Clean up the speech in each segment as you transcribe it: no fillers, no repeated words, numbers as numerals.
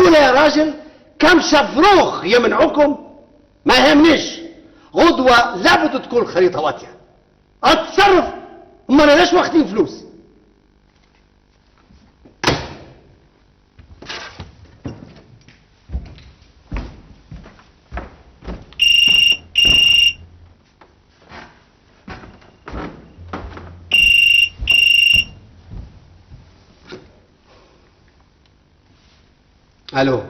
كده يا راجل كم شفروخ يمنعوكم؟ ما يهمنيش، غدوة لابد تكون خريطة واضحة. اتصرف، امال ليش واخدين فلوس؟ الو،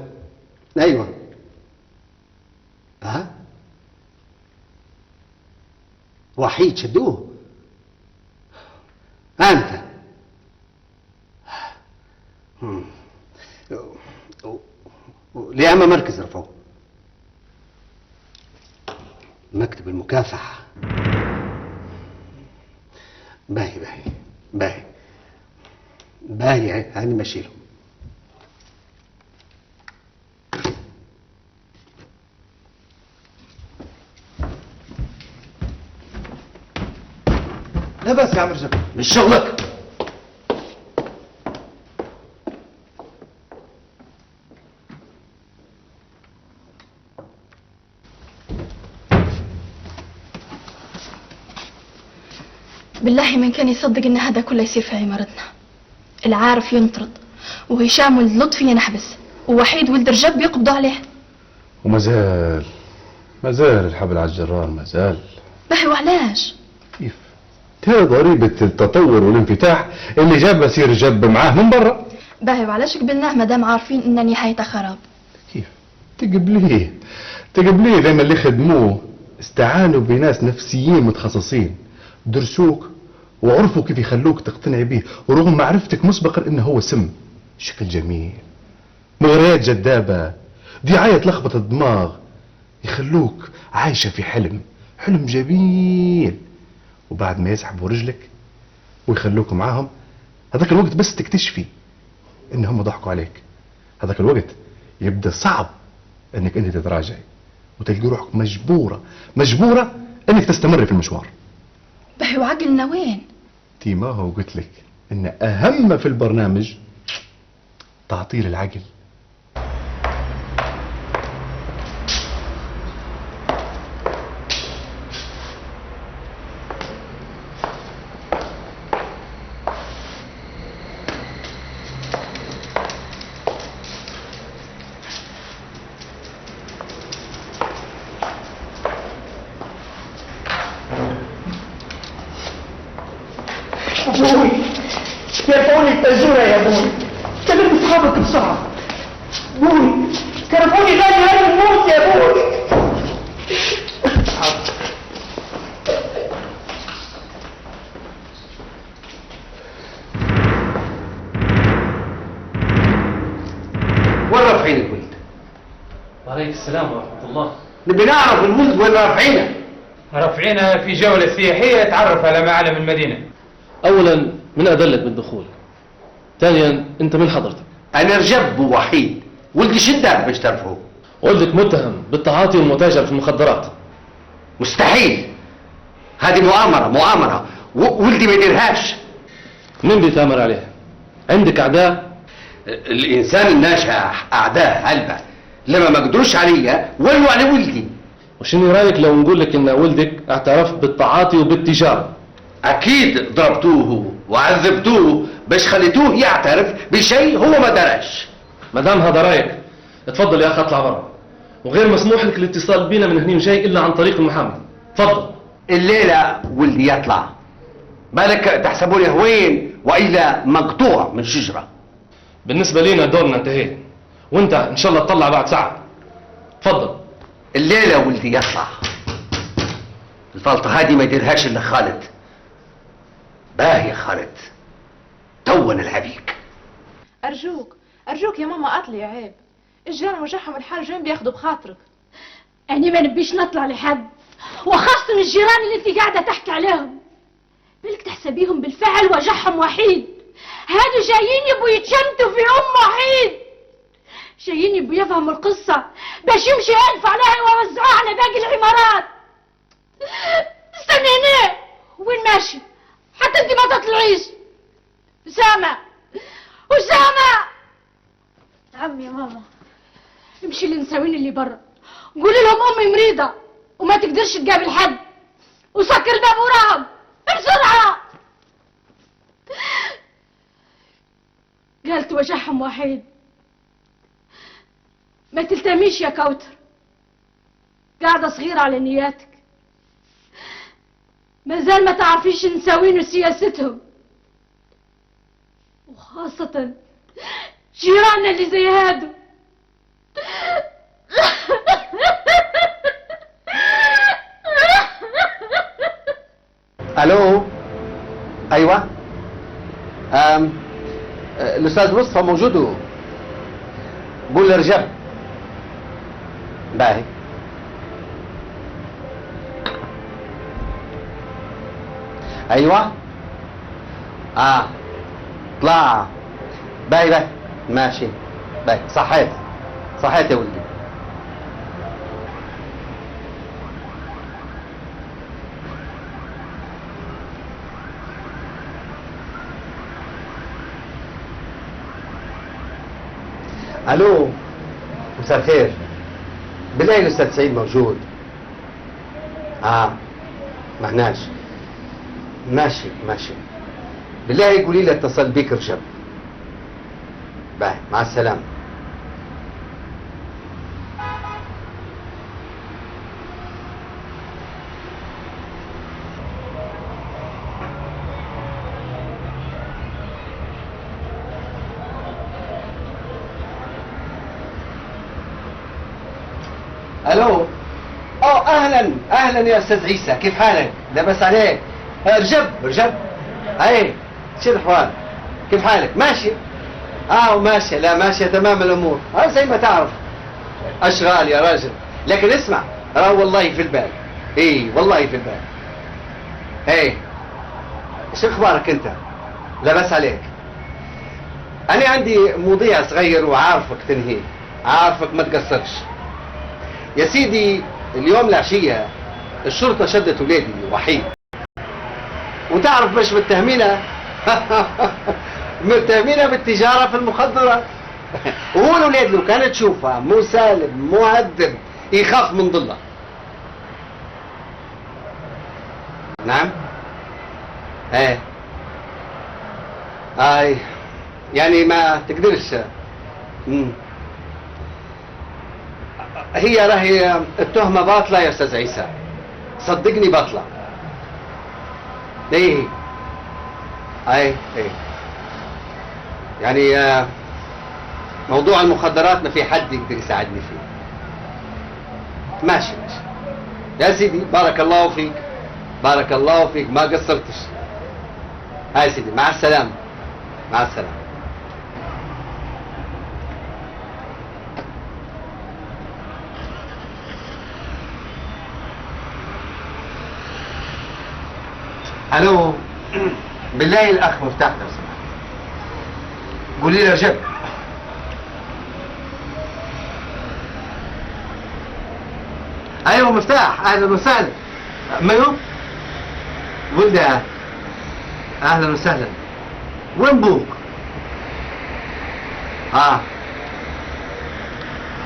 ايوه. ها؟ وحيد شدوه؟ انت لياما مركز رفعوه مكتب المكافحة. باهي باهي باهي باهي، هاني ماشيله. لا بس يا عم رجب، مش شغلك. بالله من كان يصدق ان هذا كله يصير في عمارتنا. العارف ينطرد، وهشام ولد لطفي ينحبس، ووحيد ولد رجب يقبضوا عليه. وما زال الحبل على الجرار، ما زال. باهي وعلاش؟ كيف؟ ترى ضريبة التطور والانفتاح اللي جاب سير جب معاه من برا. باهي وعلاش قبلناه مادام عارفين ان نهايته خراب؟ كيف؟ تقبليه زي ما اللي خدموه استعانوا بناس نفسيين متخصصين، درسوك وعرفوا كيف يخلوك تقتنع به، ورغم معرفتك مسبقا انه هو سم. شكل جميل، مغريات جذابة، دعاية تلخبط الدماغ، يخلوك عايشة في حلم جميل. وبعد ما يسحبوا رجلك ويخلوك معاهم، هذاك الوقت بس تكتشفي ان هم ضحكوا عليك. هذاك الوقت يبدأ صعب انك انت تتراجعي، وتلقي روحك مجبورة انك تستمري في المشوار. باهي وعقلنا وين؟ تي ما هو قلت لك ان اهم في البرنامج تعطيل العقل. ابوي كرفوني التزورة يا ابوي، كلم اصحابك بسرعة. ابوي كرفوني غالي هاي الموت يا ابوي. وين رافعين الولد؟ وعليك السلام ورحمة الله. نبي نعرف الولد وين رافعينه. رافعينها في جولة سياحية تعرف على معالم المدينة. اولا من اذلك بالدخول، ثانيا انت من حضرتك؟ انا رجب ووحيد، ولدي شدك باش تعرفوه. ولدك متهم بالتعاطي والمتاجرة في المخدرات. مستحيل، هذه مؤامرة ولدي ما يديرهاش. مين بيتآمر عليه؟ عندك اعداء؟ الانسان الناجح اعداء هلبة، لما ما قدروش عليا ولوا على ولدي. وشنو رايك لو نقول لك ان ولدك اعترف بالتعاطي وبالتجارة؟ اكيد ضربتوه وعذبتوه باش خليتوه يعترف بشيء هو ما دارش. ما دام هذا رايك اتفضل يا اخي اطلع برا، وغير مسموح لك الاتصال بينا من هني وجاي الا عن طريق المحامي. تفضل. الليلة ولدي يطلع، بالك تحسبوني هوين والا مقطوع من شجرة. بالنسبة لينا دورنا انتهينا، وانت ان شاء الله تطلع بعد ساعة. تفضل. الليلة ولدي يطلع، الفلطة هذه ما يديرهاش الا خالد. باهي يا خالد، تو نلعبيك. أرجوك يا ماما أطلعي، عيب. الجيران وجعهم الحال جايين بياخدوا بخاطرك. أنا ما نبيش نطلع لحد، وخاصة الجيران اللي انت قاعدة تحكي عليهم. بالك تحسبيهم بالفعل وجعهم وحيد. هادو جايين يبوا يتشمتوا في وحيد، جايين يبوا يفهموا القصة باش يمشي ألف عليها ويوزعوها على باقي العمارات. استني هنا. وين ماشي؟ حتى انت ما تطلعيش. أسامة، نعم يا ماما. امشي للنساوين اللي برا قولي لهم امي مريضه وما تقدرش تقابل حد، وسكر الباب وراهم بسرعه. قالت وجعهم وحيد. ما تلتميش يا كوثر، قاعده صغيره على نياتك، ما زال ما تعرفيش نساوين وسياستهم، وخاصة جيراننا اللي زي هادو. الو ايوه الاستاذ مصطفى موجود. قول لرجب باهي. ايوه طلع باهي باهي ماشي باهي. صحيت يا ولدي. الو مساء الخير، بالله الاستاذ سعيد موجود؟ معناش. ماشي بالله قولي لي اتصل بيك رجب. باهي مع السلامه. الو اهلا يا استاذ عيسى، كيف حالك؟ لاباس عليك؟ رجب اي شو الاحوال؟ كيف حالك؟ ماشي؟ وماشيه. لا ماشيه تمام الامور. زي ما تعرف اشغال يا راجل، لكن اسمع والله في البال. والله في البال. شو اخبارك انت؟ لاباس عليك؟ انا عندي مواضيع صغير وعارفك تنهي، عارفك ما تقصرش يا سيدي. اليوم العشية الشرطة شدت ولادي وحيد، وتعرف مش متهمينها متهمينها بالتجارة في المخدرات. وهو الولاد لو كانت تشوفها مو سالم مؤدب يخاف من ضلها. نعم يعني ما تقدرش. هي راهي التهمة باطلة يا استاذ عيسى، صدقني باطلة. ايه يعني موضوع المخدرات ما في حد يقدر يساعدني فيه. ماشي يا سيدي، بارك الله فيك ما قصرتش. هاي سيدي مع السلامة. الو بالله الاخ مفتاح لو سمحت. قولي لي رجب. ايوه مفتاح، اهلا وسهلا. منو؟ ولده. اهلا وسهلا. وين بوك؟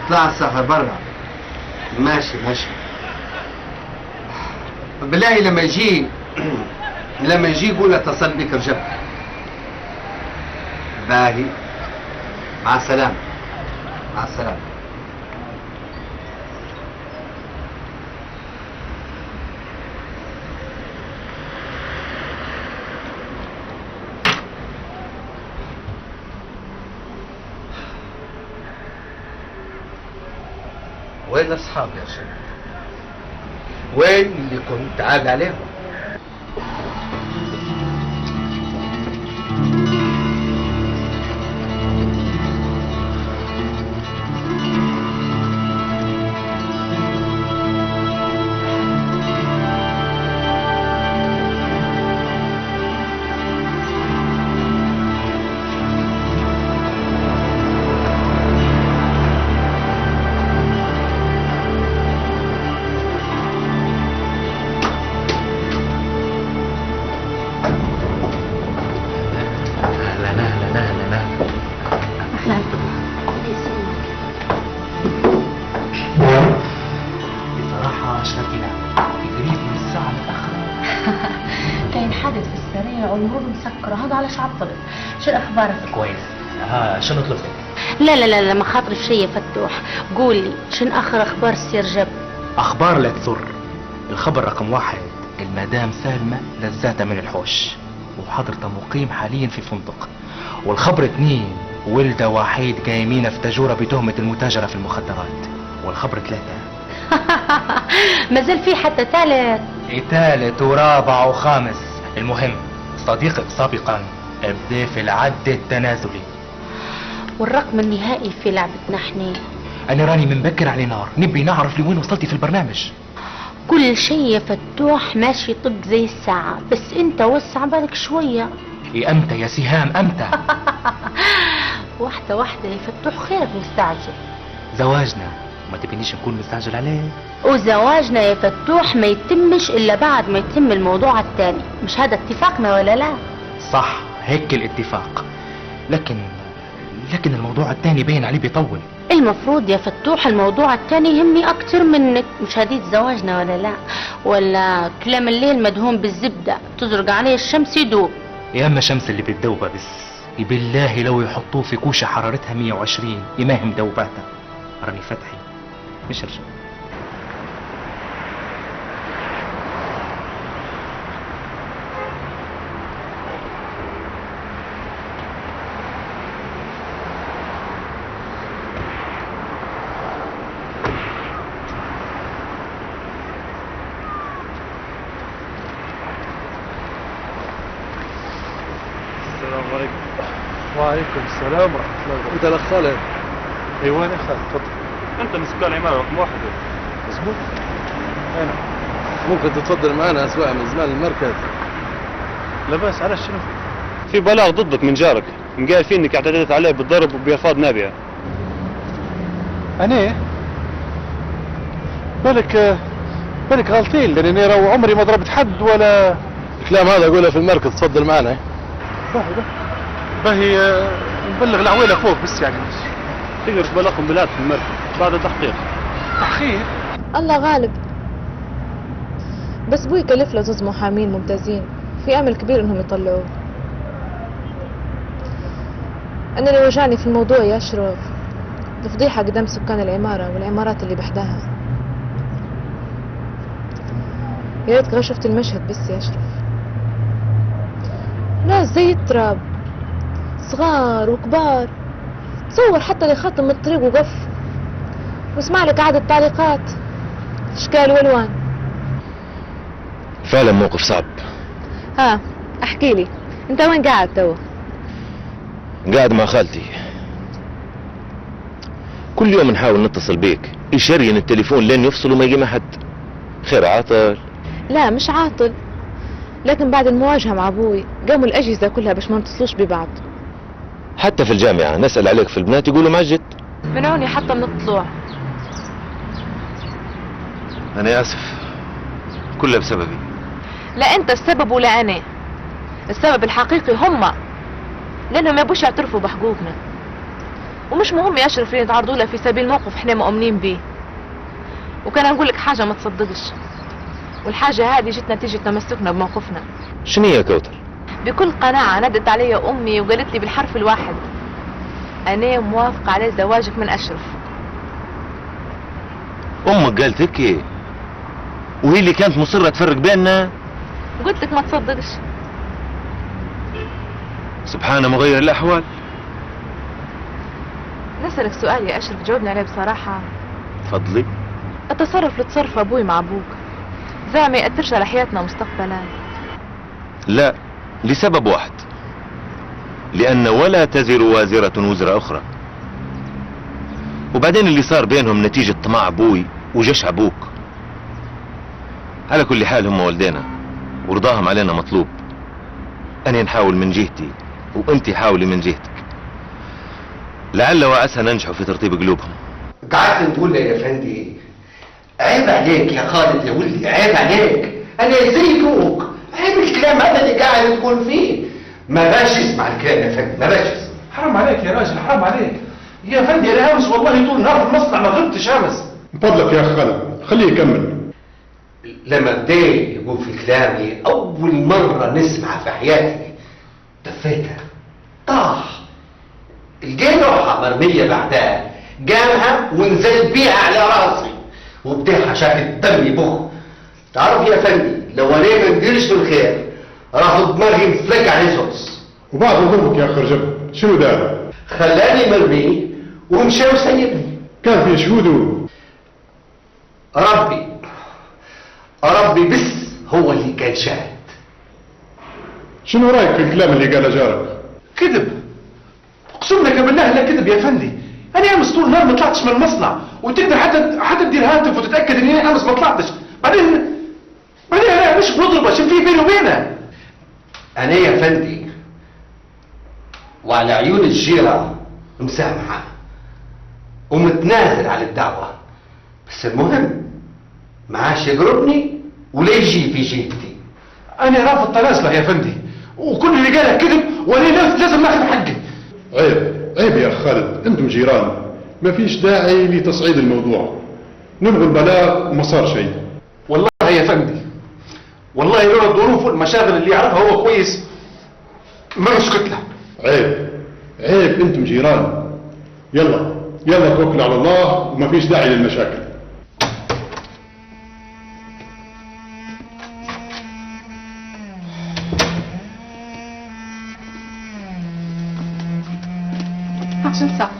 طلع السفر برا. ماشي بالله لما يجي يقول اتصل بك رجب. باهي مع السلامة. وين اصحابي يا شيخ؟ وين اللي كنت عاد عليهم؟ الشارع والنور مسكرة، هذا على شعب طلب. شو الأخبار؟ كويس. ها شنو طلبتك؟ لا ما خاطر شي يا فتوح، قول لي شن آخر أخبار السير جب؟ اخبار لا تسر. الخبر رقم 1، المدام سالمة لزاتها من الحوش وحضرتها مقيم حاليا في فندق. والخبر 2، ولدة وحيد قايمين في تجورة بتهمة المتاجرة في المخدرات. والخبر 3 ما زال في حتى ثالث ورابع وخامس. المهم صديقك سابقا ابدا في العد التنازلي. والرقم النهائي في لعبتنا احنا. انا راني من بكر على نار، نبي نعرف لوين وصلتي في البرنامج. كل شيء يا فتوح ماشي طق زي الساعة، بس انت وسع بالك شوية. امتى يا سهام امتى؟ واحدة يا فتوح، خيرك مستعجل. زواجنا ما تبينيش نكون مستعجل عليه. وزواجنا يا فتوح ما يتمش الا بعد ما يتم الموضوع الثاني، مش هذا اتفاقنا ولا لا؟ صح هيك الاتفاق، لكن الموضوع الثاني باين عليه بيطول. المفروض يا فتوح الموضوع الثاني يهمني اكتر منك، مش هديت زواجنا ولا لا؟ ولا كلام الليل مدهون بالزبدة تزرق عليه الشمس يدوب؟ يا اما شمس اللي بتدوبه بس، بالله لو يحطوه في كوشة حرارتها 120 يماهم دوباتها. راني فتحي مش رجل. السلام عليكم. وعليكم السلام ورحمة الله وبركاته. انت الاخ خالد؟ ايوه انا خالد، تفضل. انت من سكان العمارة رقم 1. مظبوط. انا ممكن تتفضل معنا اسواق من زمان المركز؟ لا بس على شنو؟ في بلاغ ضدك من جارك، قال فيه انك اعتديت عليه بالضرب وبألفاظ نابية. انا؟ بالك غلطين، لاني انا عمري ما ضربت حد ولا الكلام هذا اقوله في المركز. تفضل معنا. باهي نبلغ العويلة فوق بس يعني. تقدر تبلغهم بالهاتف في المركز بعد التحقيق. تحقيق؟ الله غالب. بس بوي كلف له زوز محامين ممتازين، في امل كبير انهم يطلعوه. انا اللي وجعني في الموضوع يا اشرف الفضيحة قدام سكان العمارة والعمارات اللي بحداها. يا ريتك غير شفت المشهد بس يا اشرف، ناس زي التراب، صغار وكبار. تصور حتى اللي خاطم الطريق وقف واسمع لك قعدة تعليقات اشكال والوان. فعلا موقف صعب. ها احكي لي انت وين قاعد توا؟ قاعد مع خالتي، كل يوم نحاول نتصل بيك، يشرين التليفون لين يفصل وما يجي مع حد. خير عاطل؟ لا مش عاطل، لكن بعد المواجهة مع ابوي قاموا الاجهزة كلها باش ما نتصلوش ببعض. حتى في الجامعة نسأل عليك في البنات يقولوا معجد. منعوني حتى من الطلوع. أنا آسف، كلها بسببي. لا انت السبب ولا انا، السبب الحقيقي هما، لانهم ما يبوش يعترفوا بحقوقنا. ومش مهم يا اشرف اللي يتعرضوا لها في سبيل موقف احنا مؤمنين بيه. وكان نقول لك حاجه ما تصدقش، والحاجه هذه جت نتيجه تمسكنا بموقفنا. شنو هي كوثر؟ بكل قناعه ندت علي امي وقالت لي بالحرف الواحد انا موافقه على زواجك من اشرف. امك قالت هيك؟ وهي اللي كانت مصره تفرق بيننا؟ قلت لك ما تصدقش. سبحان مغير الاحوال. نسألك سؤال يا اشرف جاوبني عليه بصراحه. تفضلي. التصرف اللي تصرفه ابوي مع ابوك زي ما يأثرش على حياتنا مستقبلا؟ لا، لسبب واحد، لأن ولا تزر وازرة وزر أخرى. وبعدين اللي صار بينهم نتيجة طمع أبوي وجشع أبوك. على كل حال هم والدينا ورضاهم علينا مطلوب. أنا نحاول من جهتي وأنت حاولي من جهتك، لعل وعسى ننجحوا في ترتيب قلوبهم. قعدت نقول له يا فندي عيب عليك يا خالد يا ولدي، عيب عليك، انا زي ابوك، عيب الكلام هذا اللي قاعد تقول فيه. ما باش اسمع الكلام يا فندي، ما باش اسمع. حرام عليك يا راجل، حرام عليك يا فندي. انا هامس والله طول النهار في المصنع ما غبتش هامس. من فضلك يا اخ خالد خليه يكمل. لما بدي يقول في كلامي أول مرة نسمع في حياتي دفيتها طاح لقيت روحها مرمية بعدها قامها ونزل بيها على راسي وبديها شافت الدم يبخ. تعرف يا فندي لو انا ما نديرش بالخير راح دماغي مفلق على زوز. وبعد ظروفك يا اخ رجب شنو دار؟ خلاني مرمي ومشى وسيبني. كان في شهوده؟ ربي بس هو اللي كان شاهد. شنو رايك في الكلام اللي قاله جارك؟ كذب، اقسم لك بالله لا كذب يا فندي. انا امس طول النهار ما طلعتش من المصنع، وتقدر حتى تدير هاتف وتتاكد اني انا امس ما طلعتش. بعدين انا مش بنضربه، شو في بيني وبينه؟ انا يا فندي وعلى عيون الجيرة مسامحة ومتنازل على الدعوة، بس المهم ما عادش يقربني ولا يجي في جيبتي. انا رافض تنازله يا فندي، وكل اللي قاله كذب وانا لازم ناخذ حقي. عيب يا اخ خالد، انتم جيران، ما فيش داعي لتصعيد الموضوع. نبغوا البلاغ وما صار شيء. والله يا فندي، والله لولا الظروف والمشاغل اللي يعرفها هو كويس ما نسكت له. عيب انتم جيران. يلا توكل على الله وما فيش داعي للمشاكل. عشان ساعة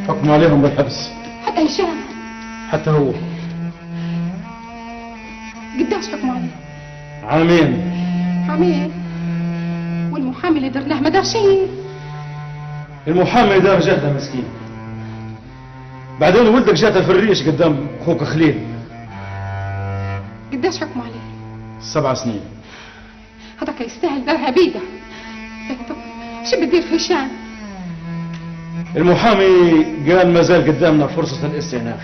حكم عليهم بالحبس. حتى هشام حتى هو قداش حكموا عليه؟ عامين. والمحامي اللي درناه ما دار شيء. المحامي دار جهده مسكين. بعدين ولدك جاته في الريش قدام اخوك خليل. قداش حكموا عليه؟ 7 سنين. هذاك يستاهل دارها بيده. شو بدير في هشام؟ المحامي قال ما زال قدامنا فرصة الاستئناف،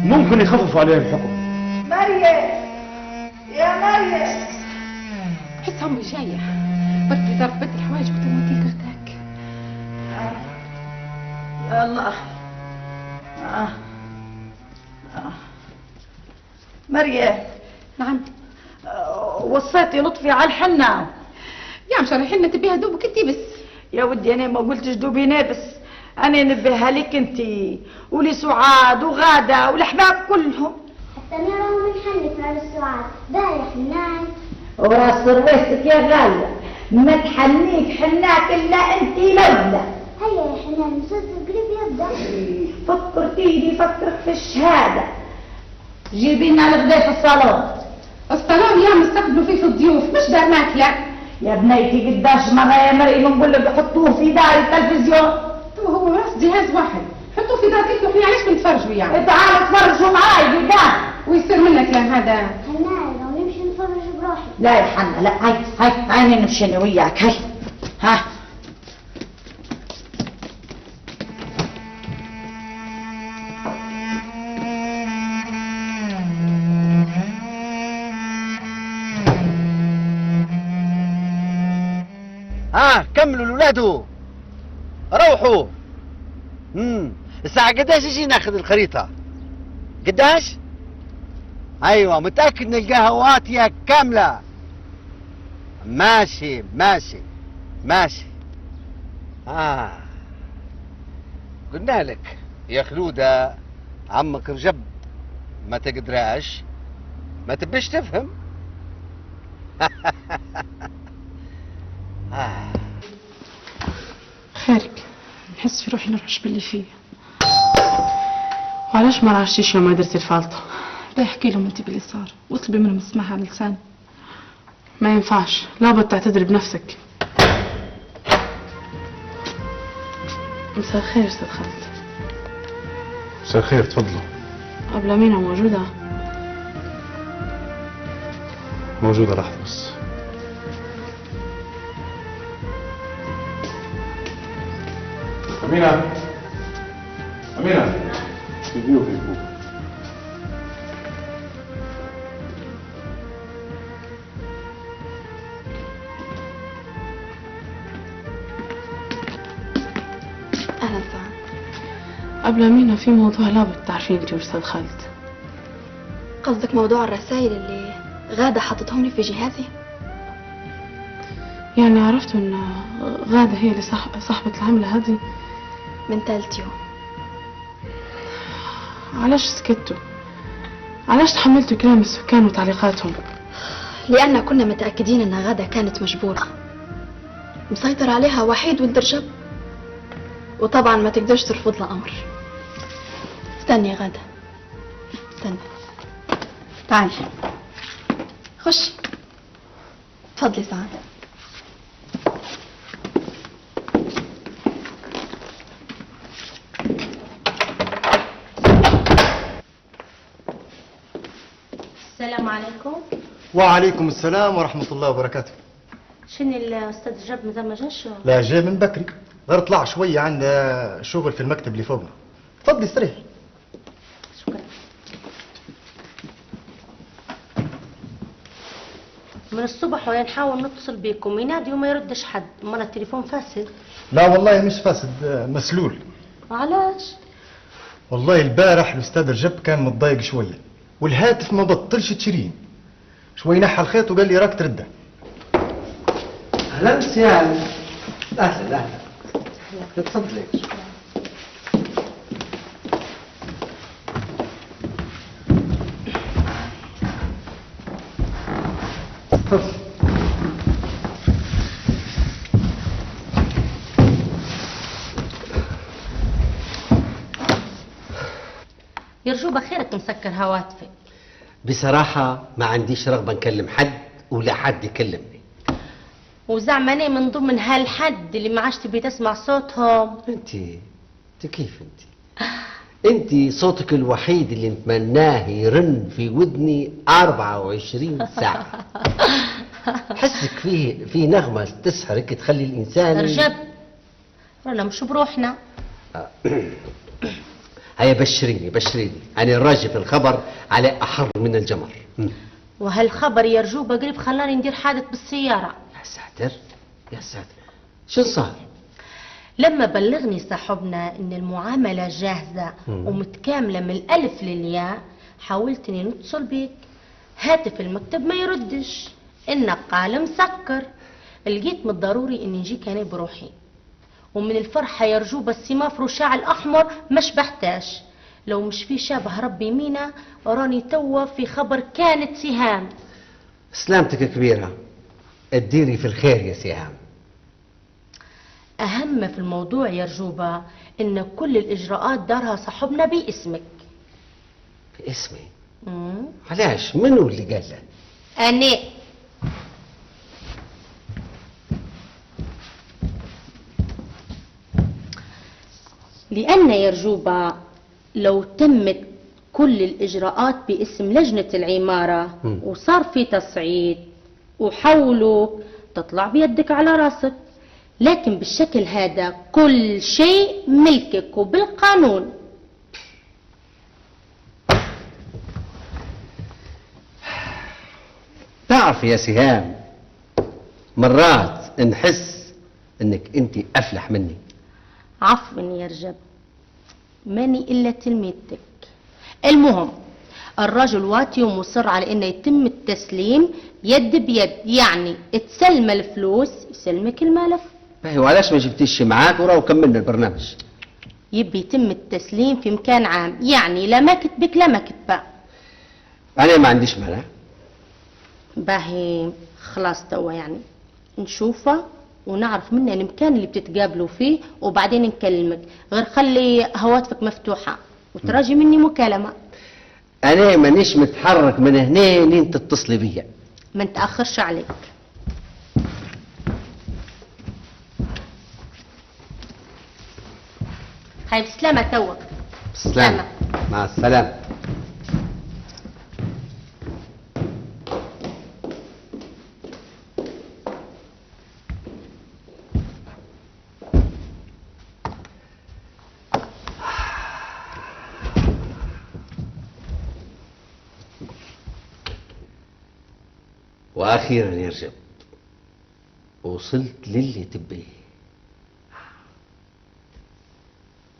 ممكن يخففوا عليه الحكم. مريم يا مريم، حس امي جايه بدي ضرب بدي الحوايج وتموتي كرتاك. يا الله. مريم. نعم. وصيتي لطفي على الحنة. يا عم شرحي لنا تبيها دوبك انتي بس. يا ودي انا ما قلتش دوبيني بس، انا نبهها لك انتي ولسعاد وغاده والاحباب كلهم. حتى نراهم نحنك على السعاد. ده يا حنان وراس راسك يا غاليه، ما تحنيك حناك الا انتي لولا. هيا يا حنان مسلسل قريب يبدا. فكرتيني فكرك في الشهاده. جيبي لنا الغداء في الصالون. الصالون يا مستقبلوا فيه في الضيوف مش دار ماكله. يا بنيتي قداش مرة يا مريم نقول لك حطوه في دار التلفزيون. هو راس جهاز واحد، حطوه في دار كيف احنا علاش بنتفرجوا يعني؟ تعالوا تفرجوا معاي في دار. ويصير منك كلام هذا؟ حنان لو نمشي نتفرج بروحي. لا يا حنا لا، هاي نمشي انا وياك. هاي ها كملوا الولادو روحوا. الساعة قداش يجي ناخذ الخريطة؟ قداش؟ ايوه متأكد نلقاها واتية كاملة. ماشي. قلنا لك يا خلودة عمك رجب ما تقدراش، ما تبيش تفهم. خيرك، نحس في روحي نرعش باللي فيه. وعلاش ما رعشتيش يوم ما درتي الفالطة؟ بدي احكي لهم انت باللي صار واطلبي منهم السماح على لساني. ما ينفعش، لابد تعتذري بنفسك. مساء الخير استاذ خالد. مساء الخير، تفضلوا. أبلة مينا موجودة؟ موجودة، لحظة بس. أمينة يجيوك. أهلا وسهلا. أبلة مينا في موضوع لابد تعرفين انت والاستاذ خالد. قصدك موضوع الرسائل اللي غادة حطتهم لي في جهازي؟ يعني عرفتوا ان غادة هي اللي صاحبة العملة هذه؟ من ثالث يوم. علاش سكتوا؟ علاش تحملتوا كلام السكان وتعليقاتهم؟ لأننا كنا متأكدين أن غادة كانت مجبورة، مسيطر عليها وحيد ولد رجب، وطبعا ما تقدرش ترفض له أمر. استني يا غادة، استني، تعالي خشي، تفضلي سعادة. السلام عليكم. وعليكم السلام ورحمة الله وبركاته. شنو الأستاذ جاب مازال ما جاش؟ لا جاي من بكري، غير طلع شوية عنده شغل في المكتب اللي فوقنا. تفضلي استريحي. شكرا. من الصبح وانا نحاول نتصل بيكم ينادي وما يردش حد، امال التليفون فاسد؟ لا والله مش فاسد، مسلول. علاش؟ والله البارح الأستاذ رجب كان متضايق شوية والهاتف ما بطلش تشرين. شوي نحى الخيط وقال لي راك ترده. اهلا سيان. اهلا اهلا. تفضلي. يرجو بخيرك مسكر هواتفك. بصراحة ما عنديش رغبة نكلم حد ولا حد يكلمني. وزعما انا من ضمن هالحد اللي ما عادش تبي تسمع صوتهم. انت كيف انت صوتك الوحيد اللي نتمناه يرن في ودني 24 ساعة. حسك في نغمة تسحرك تخلي الإنسان. رجب رانا مش بروحنا. هيا بشريني أنا الراجل في الخبر على أحر من الجمر. وهالخبر يرجوب قريب خلاني ندير حادث بالسيارة. يا ساتر شو صار؟ لما بلغني صاحبنا ان المعاملة جاهزة ومتكاملة من الألف للياء، حاولت اني نتصل بيك، هاتف المكتب ما يردش، النقال مسكر، لقيت من الضروري اني نجيك انا بروحي. ومن الفرحة يرجوب السماف رشاع الأحمر ما شبحتاش، لو مش في شابه ربي مينا وراني توا في خبر كانت سهام. سلامتك كبيرة، اديري في الخير يا سهام. أهم في الموضوع يا رجوبة إن كل الإجراءات دارها صاحبنا باسمك. باسمي؟ علاش؟ منو اللي قال لك؟ أنا. لأن يا رجوبة لو تمت كل الإجراءات باسم لجنة العمارة وصار في تصعيد وحولوا، تطلع بيدك على راسك، لكن بالشكل هذا كل شيء ملكك وبالقانون. تعرف يا سهام، مرات نحس انك انت افلح مني. عفوا يا رجب، ماني الا تلميذتك. المهم الرجل واتي ومصر على انه يتم التسليم يد بيد، يعني تسلم الفلوس يسلمك الملف. باهي، وعلاش ما جبتيش معاك وراه وكملنا البرنامج؟ يبي يتم التسليم في مكان عام، يعني لا ما كتبك لا ما كتبه. انا ما عنديش مانع. باهي خلاص توا يعني نشوفه ونعرف منه المكان اللي بتتقابلوا فيه وبعدين نكلمك، غير خلي هواتفك مفتوحة وتراجي مني مكالمة. انا مانيش متحرك من هنا لين تتصلي بيا. ما نتأخرش عليك. هاي بسلامة توا. بسلامة. مع السلامة. واخيرا يا رجب وصلت للي تبيه.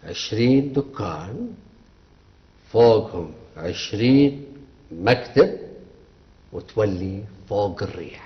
20 دكان فوقهم 20 مكتب وتولي فوق الريح.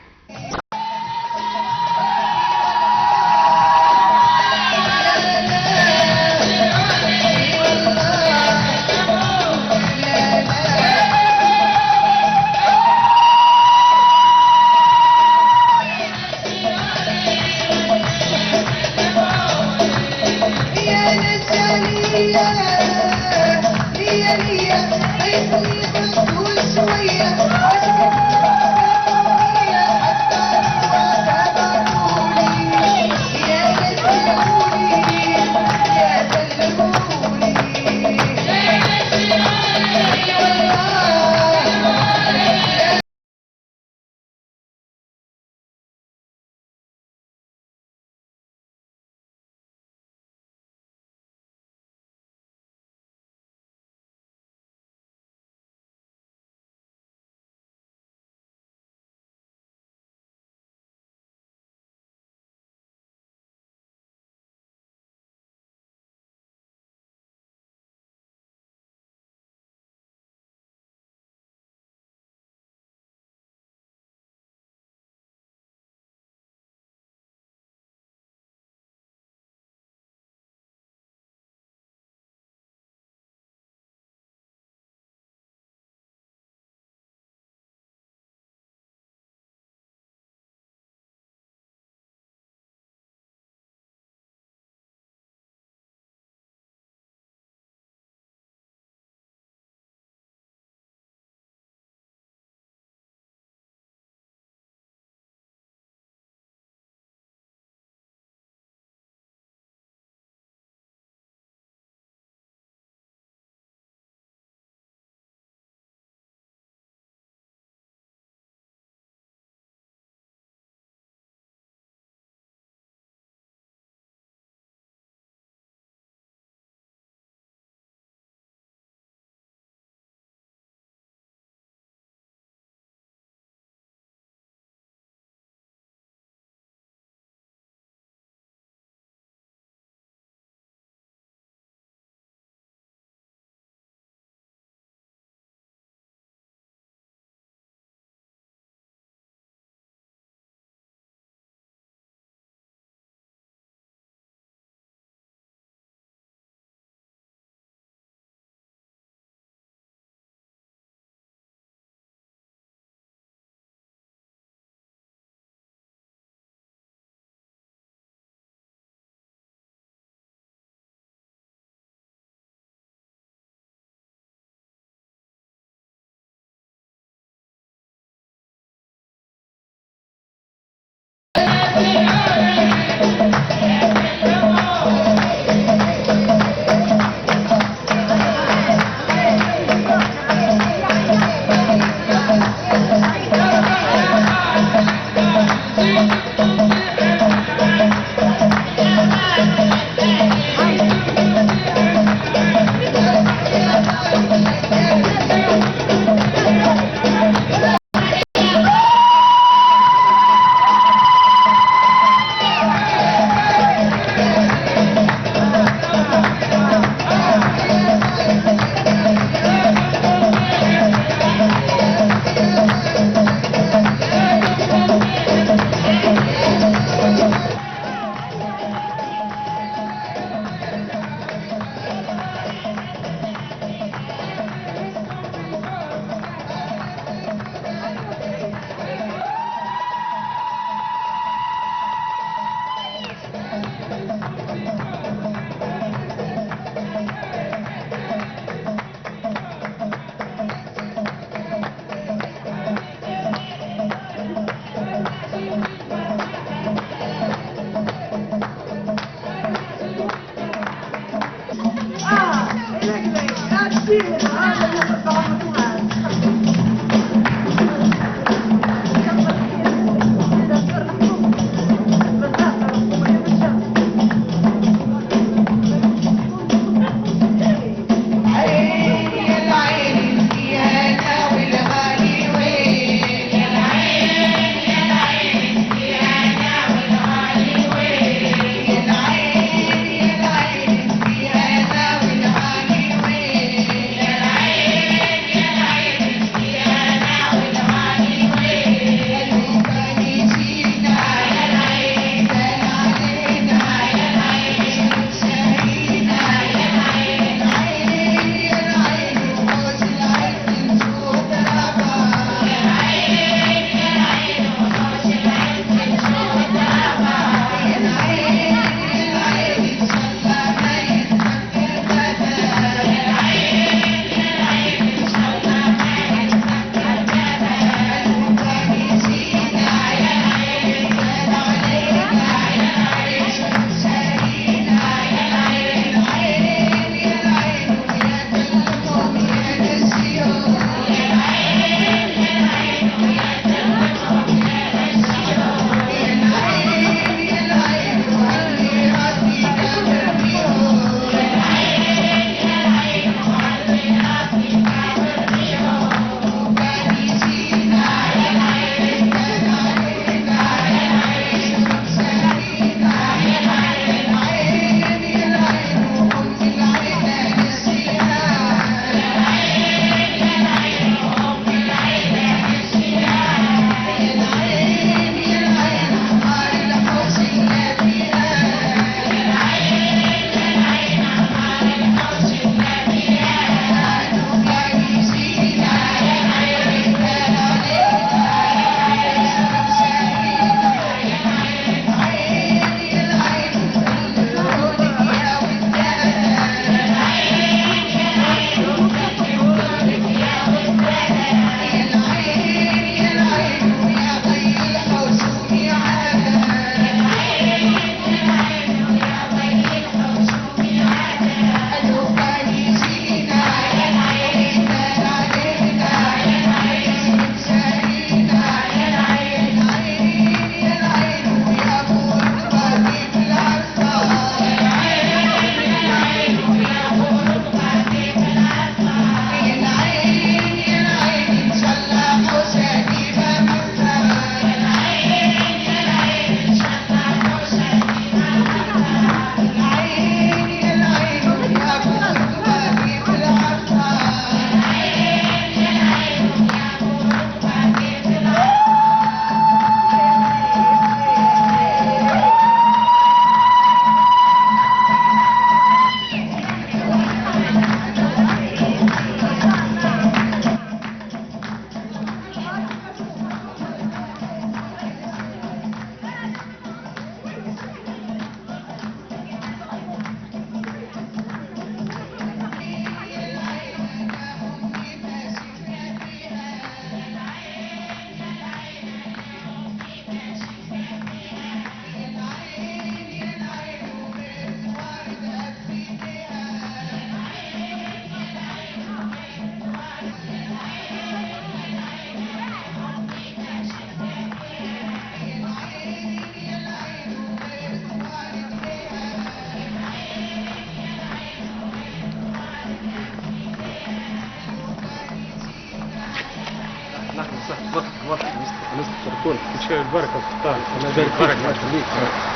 نستغفرون ان شاء البركه والسلطان الله يبارك فيك الله يخليك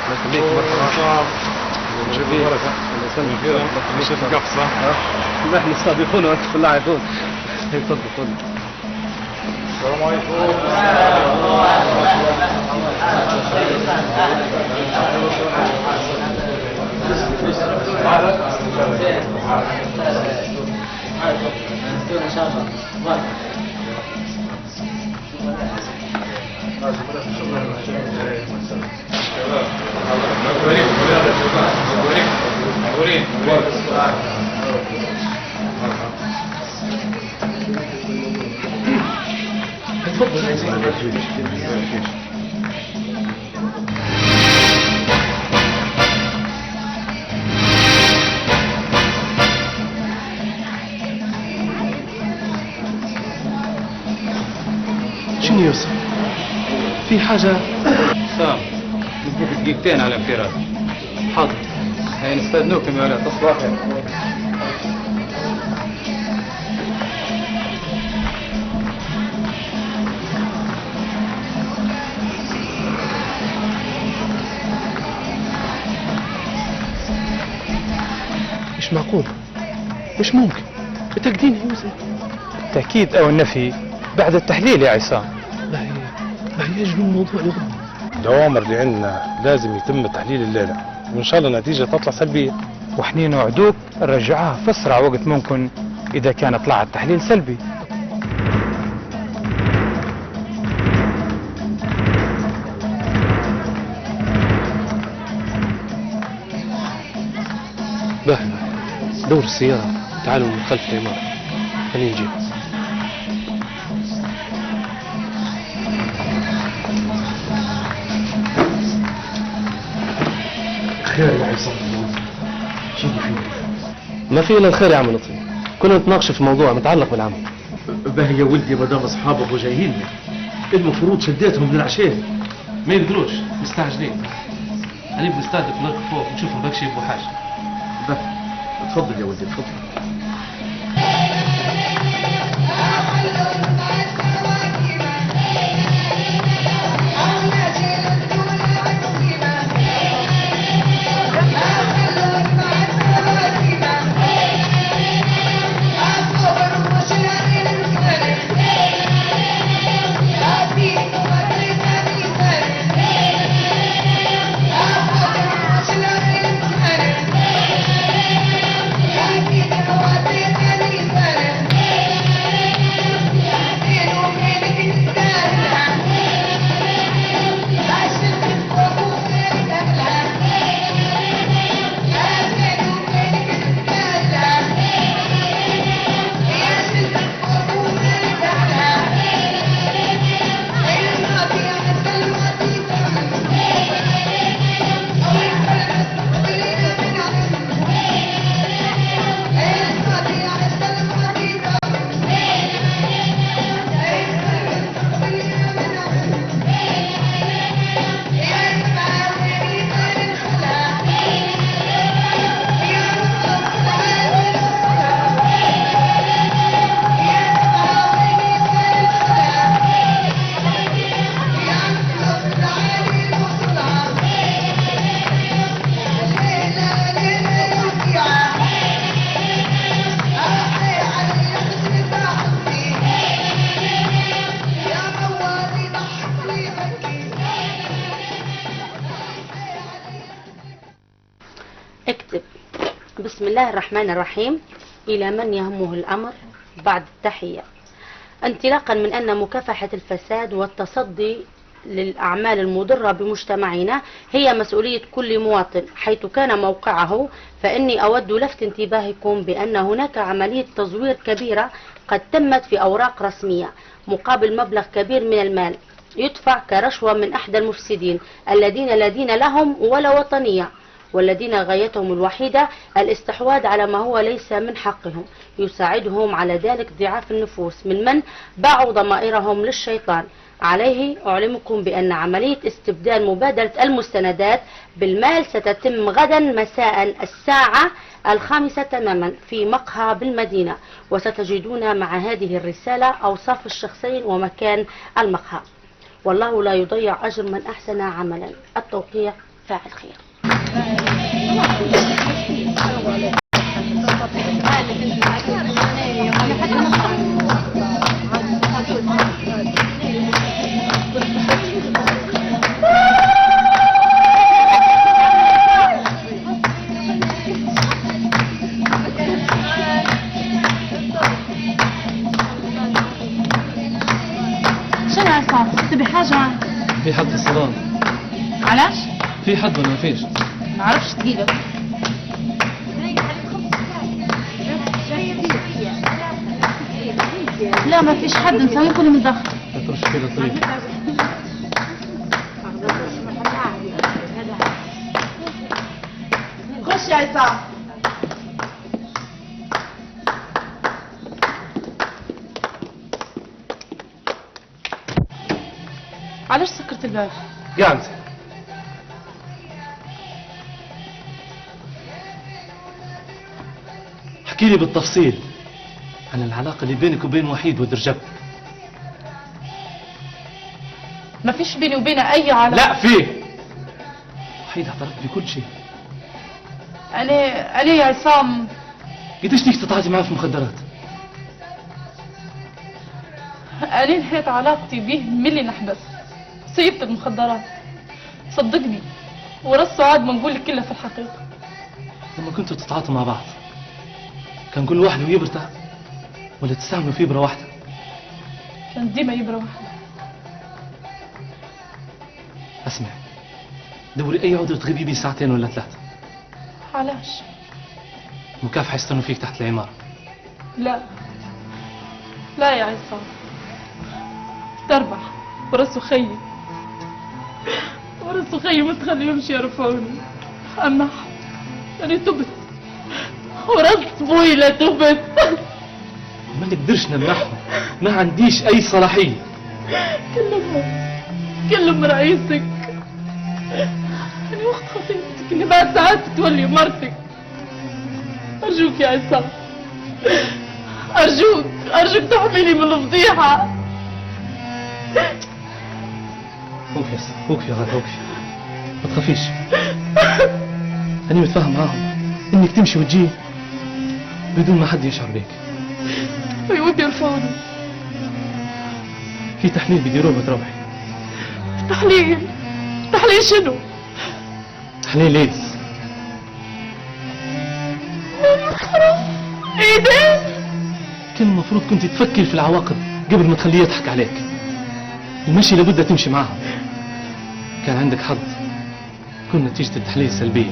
الله يخليك مرحبا جميل الله يسلمك مش القفص نحن السابقون وانتم في اللاعبون تفضل تفضل السلام عليكم شنو يوسف؟ في حاجة؟ سام نبوك دقيقتين على انفراد. حاضر. هاي نستأذنوكم يا ولاد تصبحوا خير. مش معقول، مش ممكن. بتقديم يوسف. التأكيد أو النفي بعد التحليل يا عصام. ما هي يجب الموضوع يغضب. الأوامر اللي عندنا لازم يتم تحليل الليلة وإن شاء الله النتيجة تطلع سلبية. وحنين نوعدوك نرجعها في أسرع وقت ممكن إذا كان طلع التحليل سلبي. به دور السيارة، تعالوا من خلف العمارة خلينا نجي. خير يا عصام شو فيه؟ ما في الا الخير يا عم لطفي، كنا نتناقش في موضوع متعلق بالعمل. باهي يا ولدي ما دام اصحابك وجايين المفروض شديتهم من العشاء. ما يقدروش مستعجلين. انا بنستهدف نركب فوق ونشوفهم بكشي يبغوا حاجه. تفضل يا ولدي تفضل. اكتب بسم الله الرحمن الرحيم إلى من يهمه الأمر بعد التحية، انطلاقا من أن مكافحة الفساد والتصدي للأعمال المضرة بمجتمعنا هي مسؤولية كل مواطن حيث كان موقعه، فإني أود لفت انتباهكم بأن هناك عملية تزوير كبيرة قد تمت في أوراق رسمية مقابل مبلغ كبير من المال يدفع كرشوة من أحد المفسدين الذين لا دين لهم ولا وطنية، والذين غايتهم الوحيدة الاستحواذ على ما هو ليس من حقهم، يساعدهم على ذلك ضعاف النفوس من باعوا ضمائرهم للشيطان. عليه أعلمكم بأن عملية استبدال مبادرة المستندات بالمال ستتم غدا مساء الساعة الخامسة تماما في مقهى بالمدينة، وستجدون مع هذه الرسالة أوصاف الشخصين ومكان المقهى. والله لا يضيع أجر من أحسن عملا. التوقيع فاعل خير. شنو يا عصام؟ تبي حاجة؟ في حد في الصالون؟ علاش؟ في حد ولا ما فيش؟ ما عرفش دقيقة. لا ما فيش حد، نسوي كل مدخل. ما تروحش كده طيب. خش يا عصام. علاش سكرت الباب؟ قاعد. احكي لي بالتفصيل عن العلاقة اللي بينك وبين وحيد ودرجبتك. ما فيش بيني وبينه أي علاقة. لا فيه. وحيد اعترف بكل شيء. أنا يا عصام. قديش ليك تتعاطي معاه في مخدرات؟ أنا نهيت علاقتي بيه من اللي نحبس. سيبت المخدرات. صدقني ورا سعاد ما نقول لك كلها في الحقيقة. لما كنتوا تتعاطوا مع بعض كان كل واحد ويبرته ولا تستعملوا في إبرة واحدة؟ كان ديما يبرة واحدة. اسمع، دوري أي عذر تغيبي بيه ساعتين ولا 3. علاش؟ مكافحة يستنوا فيك تحت العمارة. لا يا عصام، تربح ورثوا خيي ما تخليهمش يرفعوني. أما أنا تبت ورثت بوي لا تبت. ما نقدرش نمنحهم، ما عنديش أي صلاحية. كلهم رئيسك. أنا وقت خطيبتك اللي بعد ساعات تولي مرتك. أرجوك يا عصام، أرجوك تحميني من الفضيحة. وقفي يا غالي، وقفي، ما تخافيش. أنا متفاهم معاهم إنك تمشي وتجي بدون ما حد يشعر بيك. أيوة يرفعوني. في تحليل بيديروه بتروحي. تحليل شنو؟ تحليل ايدز. ايه ده؟ كان المفروض كنت تفكر في العواقب قبل ما تخليه يضحك عليك. المشي لابد تمشي معاهم. كان عندك حظ تكون نتيجة التحليل سلبية.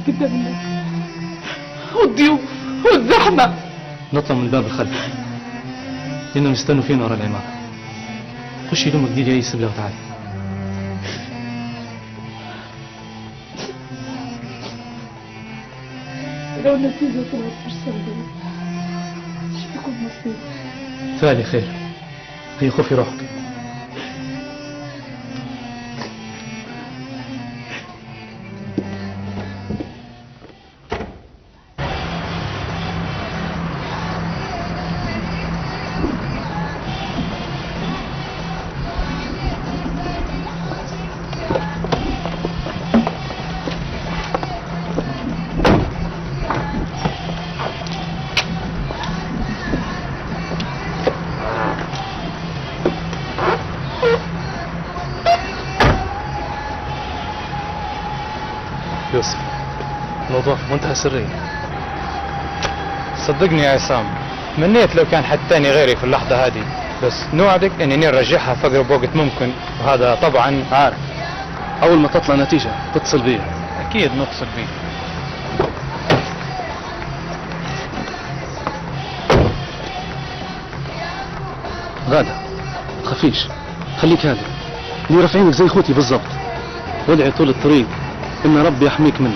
قدام الناس والضيوف والزحمة. نطلع من الباب الخلفي لأنهم يستنوا فينا ورا العمارة. خشي لأمك ديري أي سبلة وتعالي. لو النتيجة طلعت مش سلبية شو بيكون مصير؟ فالي خير، هي خوفي روحك. يوسف، الموضوع في منتهى السرية. صدقني يا عصام، منيت لو كان حد تاني غيري في اللحظة هذه، بس نوعدك اني نرجعها في اقرب وقت ممكن، وهذا طبعا عارف. أول ما تطلع نتيجة تتصل بي. اكيد نتصل بي. غادة ما تخافيش، خليك هادي، اللي رافعينك زي اخوتي بالضبط. وادعي طول الطريق ان ربي يحميك مني.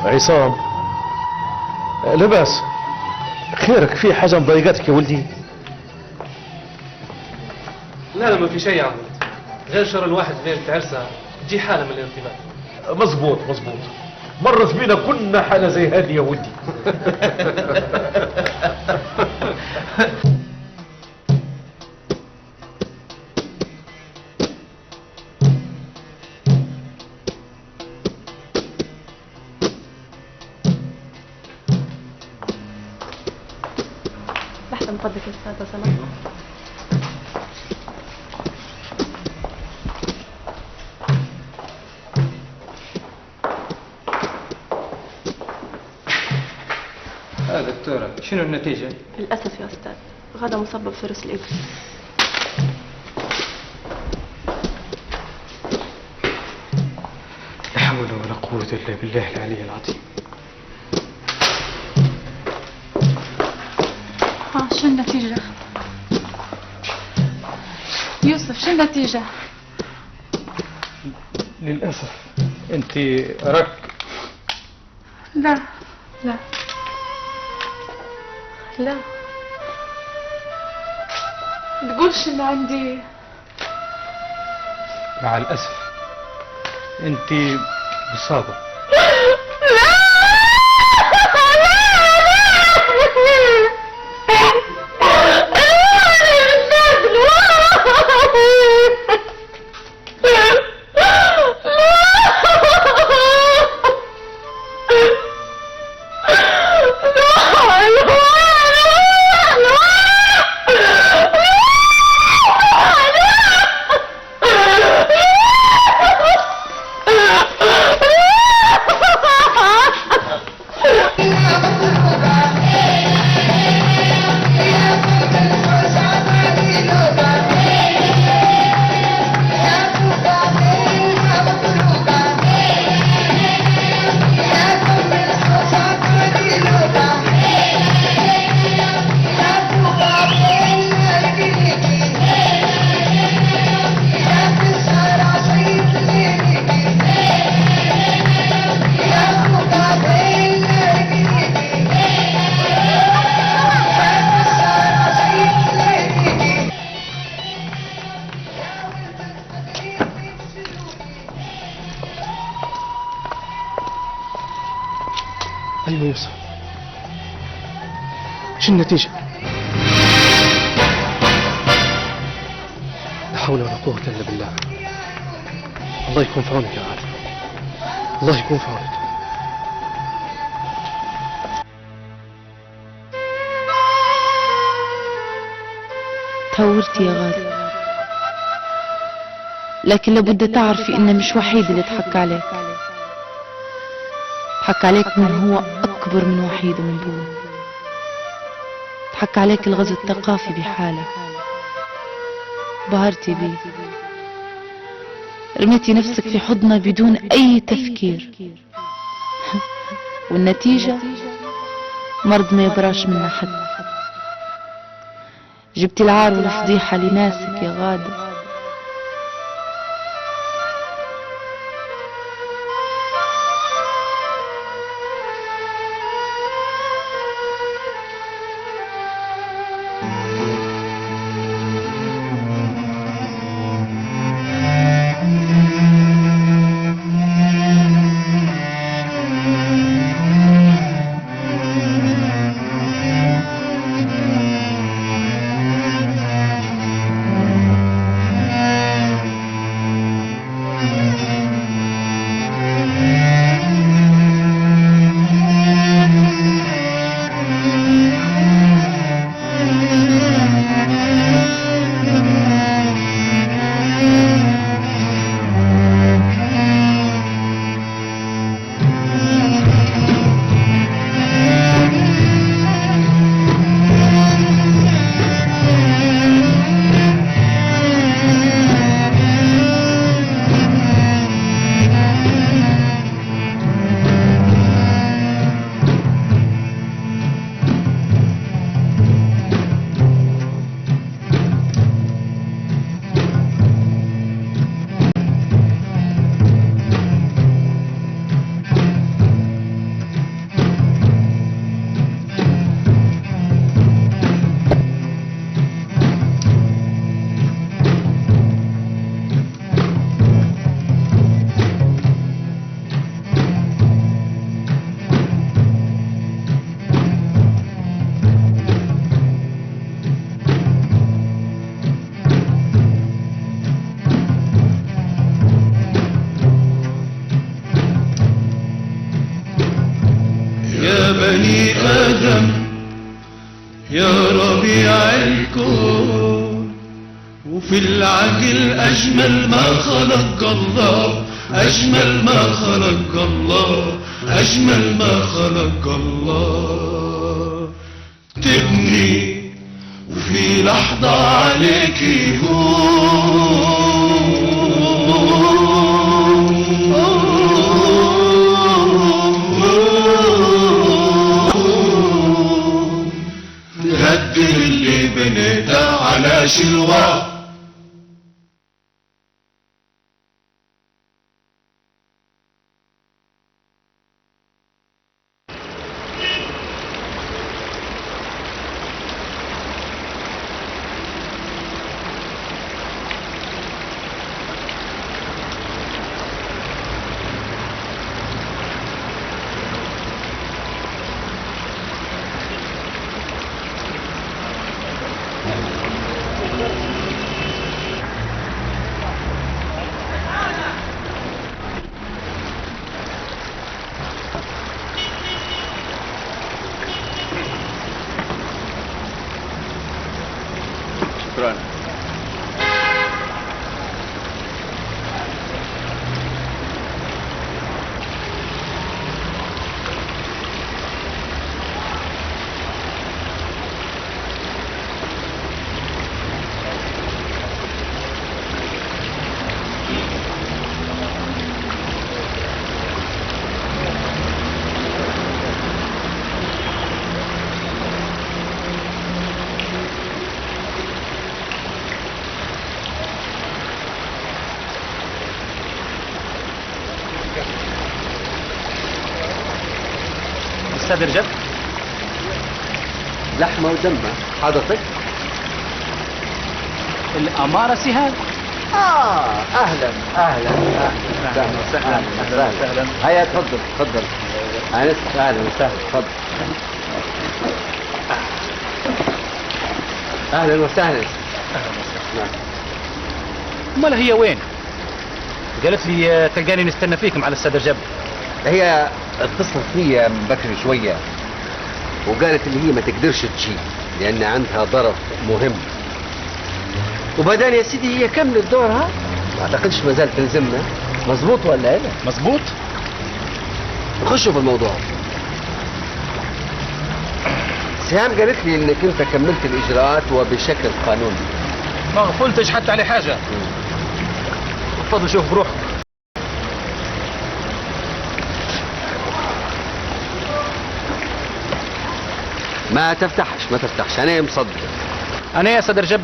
عصام، لا بأس. خيرك، في حاجة مضايقتك يا ولدي؟ لا ما في شيء يا عمود، غير شر الواحد ليلة عرسه تجي حالة من الارتباك. مظبوط مظبوط، مرت بينا كنا حالة زي هذه يا ولدي. لحظة من فضلك يا أستاذة سلام. دكتورة شنو النتيجة؟ للأسف يا أستاذ غدا مسبب فيروس الإيدز. لا حول ولا قوة إلا بالله العلي العظيم. شو النتيجة؟ يوسف شو النتيجة؟ للأسف أنت رك. لا لا لا تقولش إن عندي. مع الأسف أنت مصابة. أيوة يوسف، شو النتيجة؟ لا حول ولا قوة إلا بالله. الله يكون في عونك يا غالي، الله يكون في عونك. تهورت يا غالي، لكن لابد تعرفي إن مش وحيد اللي ضحك عليك. ضحك عليك من هو أكبر من وحيد ومن بوه. ضحك عليك الغزو الثقافي بحاله، بهرتي بيه، رميتي نفسك في حضنه بدون أي تفكير. والنتيجة مرض ما يبراش منه حد. جبتي العار والفضيحة لناسك يا غادة. بني آدم يا ربيع الكون، وفي العقل أجمل ما خلق الله، أجمل ما خلق الله، أجمل ما خلق الله. تبني وفي لحظة عليك تهدي اللي بنيته على شلوه. شكرا. أستاذ رجب، لحمة ودمها حضرتك؟ الأمارة سهاد. أهلا أهلا أهلا وسهلا أهلا وسهلا. هيا تفضل تفضل. أنس أهلا وسهلا تفضل. أهلا وسهلا. أمال هي وين؟ قالت لي تلقاني نستنى فيكم على الأستاذ رجب. هي اتصلت فيا من بكري شوية وقالت اللي هي ما تقدرش تجي لأن عندها ظرف مهم، وبعدين يا سيدي هي كملت دورها، ما اعتقدش ما زالت تلزمنا. مظبوط ولا لا؟ مظبوط. نخشوا في الموضوع. سهام قالت لي انك انت كملت الاجراءات وبشكل قانوني. ما غفلتش حتى على حاجة. تفضل شوف بروحك. ما تفتحش انا مصدق. أنا يا أستاذ رجب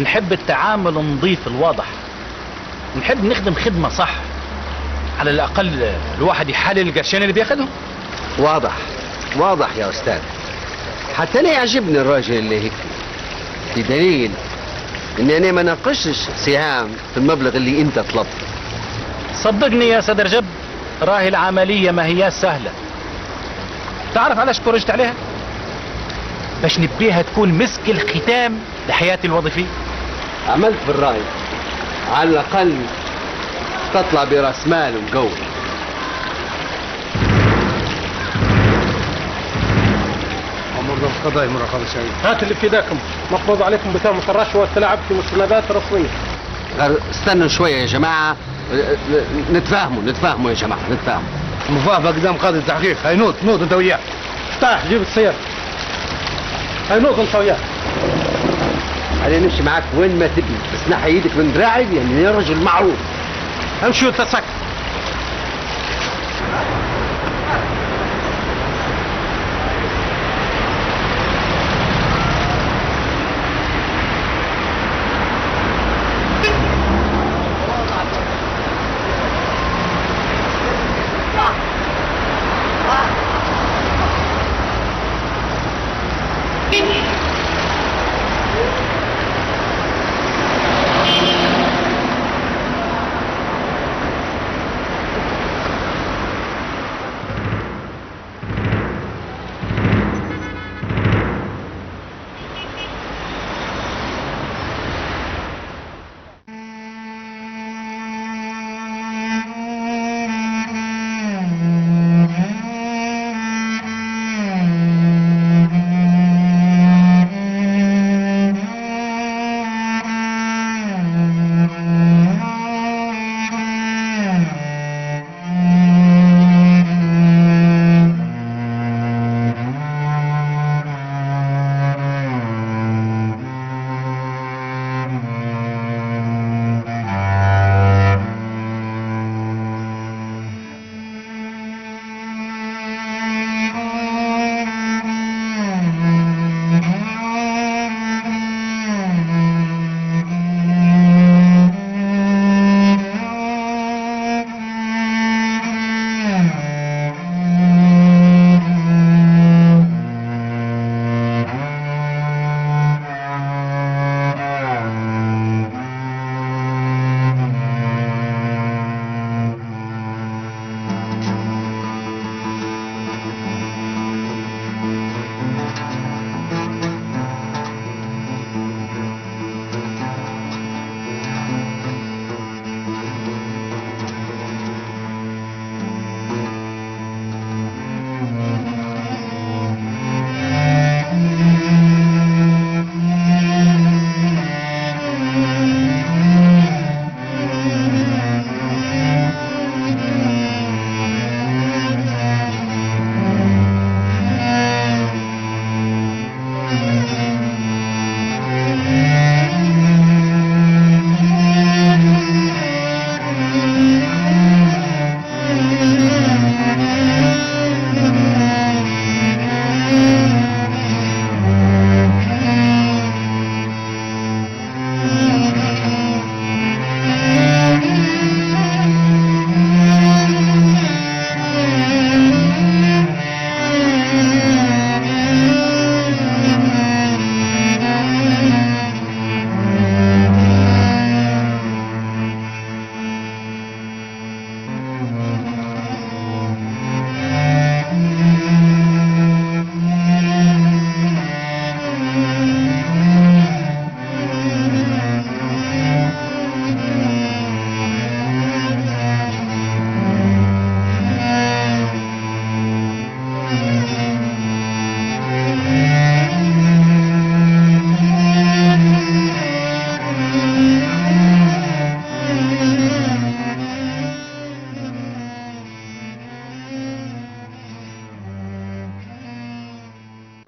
نحب التعامل النظيف الواضح، نحب نخدم خدمة صح، على الأقل الواحد يحلل القرشين اللي بياخدهم. واضح يا أستاذ. حتى أنا يعجبني الراجل اللي هيك، في دليل إني أنا ما ناقشتش سهام في المبلغ اللي أنت طلبته. صدقني يا أستاذ رجب، راهي العملية ما هي سهلة. تعرف علاش فرجت عليها؟ باش نبيها تكون مسك الختام لحياتي الوظيفية. عملت بالرأي، على الأقل تطلع برأس مال ومقوي. أمرنا بالقضاء مراقبة شيء. هات اللي في ايديكم، مقبوض عليكم بتهمة الرشوة والتلاعب في مستندات رسمية. استنوا شوية يا جماعة، نتفاهموا يا جماعة، نتفاهموا. مفاهمة قدام قاضي التحقيق. هاي نوض انت وياه. افتح جيب السيارة. هاي نوض انت وياه. أنا نمشي معاك وين ما تبي، بس نحي ايدك من دراعي لأني يعني رجل معروف. امشي وانت ساكت.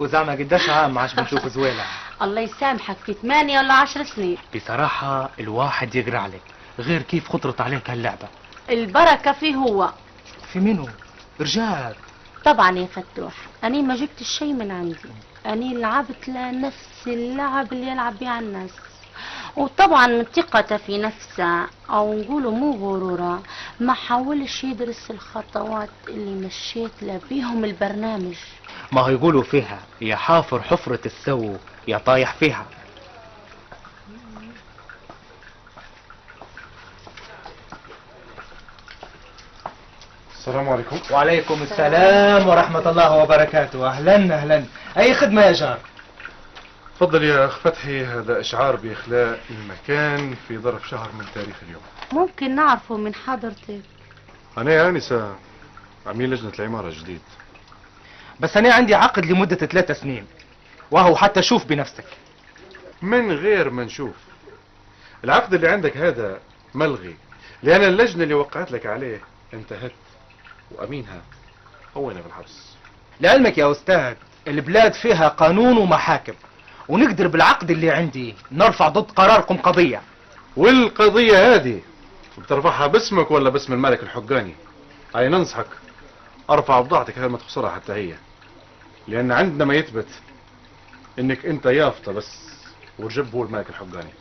وزعما قداش عام عاش بنشوف زويلة؟ الله يسامحك، في 8 ولا 10 سنين. بصراحة الواحد يقرا عليك، غير كيف خطرت عليك هاللعبة. البركة فيه هو. في منو؟ رجال. طبعا يا فتوح، أنا ما جبت الشيء من عندي، أنا لعبت لنفس اللعب اللي يلعب بها الناس، وطبعا من ثقته في نفسه أو نقوله مو غرورة ما حاولش يدرس الخطوات اللي مشيت له بيهم البرنامج. ما هو يقولوا فيها يا حافر حفرة السو يا طايح فيها. السلام عليكم. وعليكم السلام ورحمة الله وبركاته. أهلا أهلا. أي خدمة يا جار؟ تفضل يا أخ فتحي، هذا إشعار بإخلاء المكان في ظرف شهر من تاريخ اليوم. ممكن نعرفه من حضرتك؟ أنا يا أنسة عميل لجنة العمارة جديد. بس أنا عندي عقد لمدة 3 سنين، وهو حتى شوف بنفسك. من غير ما نشوف. العقد اللي عندك هذا ملغي، لأن اللجنة اللي وقعت لك عليه انتهت، وأمينها هونا بالحبس. لعلمك يا أستاذ البلاد فيها قانون ومحاكم، ونقدر بالعقد اللي عندي نرفع ضد قراركم قضية. والقضية هذه بترفعها باسمك ولا باسم الملك الحقاني؟ هاي ننصحك ارفع بضاعتك قبل ما تخسرها حتى هي، لأن عندنا ما يثبت انك انت يافطة بس، ورجب هو الملك الحقاني.